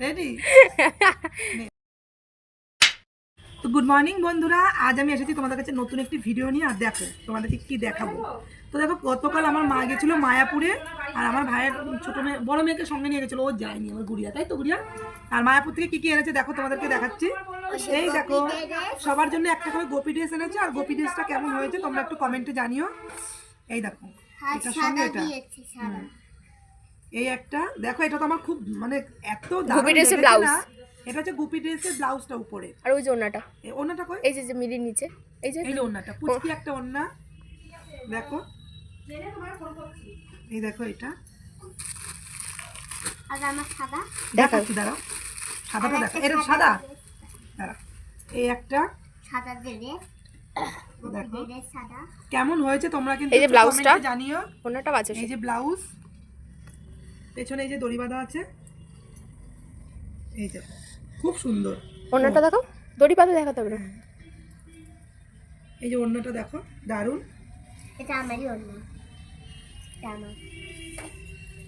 Ready? তো good morning বন্ধুরা, আজ আমি এসেছি তোমাদের কাছে নতুন একটি ভিডিও নিয়ে। আর দেখো তোমাদেরকে কি দেখাবো। তো দেখো, গতকাল আমার মা গেছিলো মায়াপুরে, আর আমার ভাইয়ের ছোটো মেয়ে বড়ো মেয়েকে সঙ্গে নিয়ে গেছিলো। ও যায়নি, আমার গুড়িয়া, তাই তো গুড়িয়া? আর মায়াপুর থেকে কি কি এনেছে দেখো, তোমাদেরকে দেখাচ্ছি। এই দেখো, সবার জন্য একটা করে গোপী ড্রেস এনেছে। আর গোপী ড্রেসটা কেমন হয়েছে তোমরা একটু কমেন্টে জানিও। এই দেখো, এটার সঙ্গে এটা এই একটা দেখো, এটা তো আমার খুব মানে এত দারুণ লেগেছে না। এটা হচ্ছে গুপি ড্রেসের ব্লাউজটা উপরে, আর ওই যে ওন্নাটা, ওন্নাটা কই? এই যে মিলির নিচে, এই যে ওন্নাটা পুচকি একটা ওন্না। দেখো, এই দেখো এটা। আর আমার সাদা দেখাচ্ছি, দাঁড়াও, সাদাটা দেখো, এটা সাদা। দাঁড়া, এই একটা সাদা দেবে। দেখো সাদা কেমন হয়েছে তোমরা কিন্তু এই যে ব্লাউজটা জানিও। ওন্নাটা বাজে, এই যে ব্লাউজ, পেছনে এই যে দড়ি বাঁধা আছে। এই যে খুব সুন্দর ওন্নাটা দেখো, দড়ি বাঁধা দেখাতে হবে না। এই যে ওন্নাটা দেখো, দারুণ। এটা আমারই ওন্না, এটা আমার,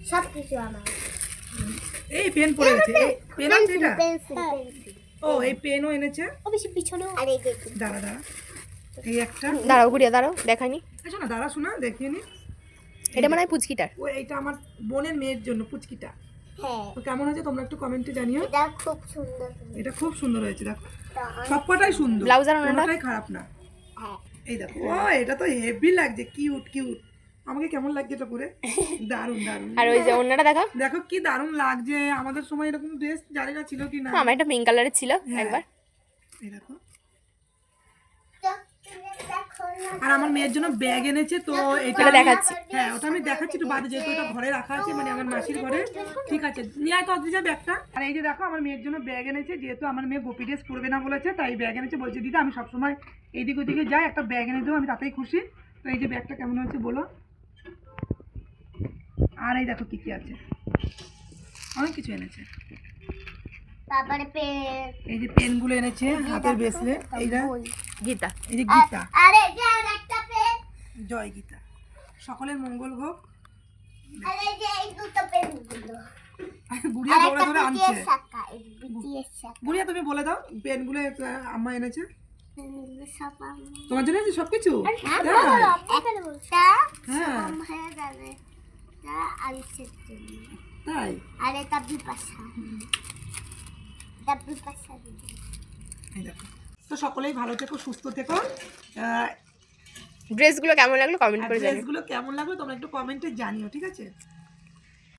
সব কিছু আমার। এই পেন পড়ে গেছে, এই পেন আছে এটা। পেন্সিল। ও, এই পেনও এনেছে। ও বেশি পিছনে। আর এই দেখো, দাঁড়া দাঁড়া, এই একটা। দাঁড়াও গুড়িয়া, দাঁড়াও দেখাইনি। আচ্ছা না, দাঁড়া, শোনা, দেখিয়ে নি। এটা মনে হয় পুচকিটার। ও, এইটা আমার বোনের মেয়ের জন্য পুচকিটা। হ্যাঁ, তো কেমন হয়েছে তোমরা একটু কমেন্টে জানিও। এটা খুব সুন্দর। এটা খুব সুন্দর হয়েছে, দেখো সবকটাই সুন্দর, ব্লাউজ আর ওন্নাটা কোনোটাই খারাপ না। হ্যাঁ, এই দেখো, ও এটা তো হেভি লাগছে, কিউট কিউট। আমাকে কেমন লাগছে এটা পরে? দারুণ দারুণ। আর ওই যে ওন্নাটা দেখো, দেখো কি দারুণ লাগছে। আমাদের সময় এরকম ড্রেস জানি না ছিল কি না। আমার একটা পিঙ্ক কালারের ছিল একবার। এই দেখো, আর আমার মেয়ের জন্য ব্যাগ এনেছে। তো এটা দেখাচ্ছি। হ্যাঁ, ওটা আমি দেখাচ্ছি একটু বাদে, যেহেতু এটা ঘরে রাখা আছে, মানে আমার মাসির ঘরে। ঠিক আছে, নিয়ে আয় তো অদ্রিজা ব্যাগটা। আর এই যে দেখো, আমার মেয়ের জন্য ব্যাগ এনেছে। যেহেতু আমার মেয়ে গোপী ড্রেস পরবে না বলেছে, তাই ব্যাগ এনেছে। বলছে দিদা, আমি সবসময় এইদিক ওদিকে যাই, একটা ব্যাগ এনে দেবো, আমি তাতেই খুশি। তো এই যে ব্যাগটা কেমন হয়েছে বলো। আর এই দেখো কি কি আছে, অনেক কিছু এনেছে। তারপরে পেন, এই যে পেনগুলো এনেছে, হাতের ব্রেসলেট, এইটা গীতা, এই যে গীতা। আরে যে একটা পেন, জয় গীতা, সকলের মঙ্গল হোক। আরে যে এই দুটো পেন গুলো, গুড়িয়া দৌড়ে ধরে আনছে। শাখা, এই বিটিএস শাখা। গুড়িয়া তুমি বলে দাও, পেনগুলো আম্মা এনেছে সব আমার। তোমার জন্য এনেছে সবকিছু। হ্যাঁ, হয়ে যাবে। আলিসের জন্য। তাই? আর এটা বিপাশা, এটা বিপাশা দিদি। এই দেখো, তো সকলেই ভালো থেকো, সুস্থ থেকো। ড্রেসগুলো কেমন লাগলো কমেন্ট করে জানিও। ড্রেসগুলো কেমন লাগলো তোমরা একটু কমেন্টে জানিও, ঠিক আছে?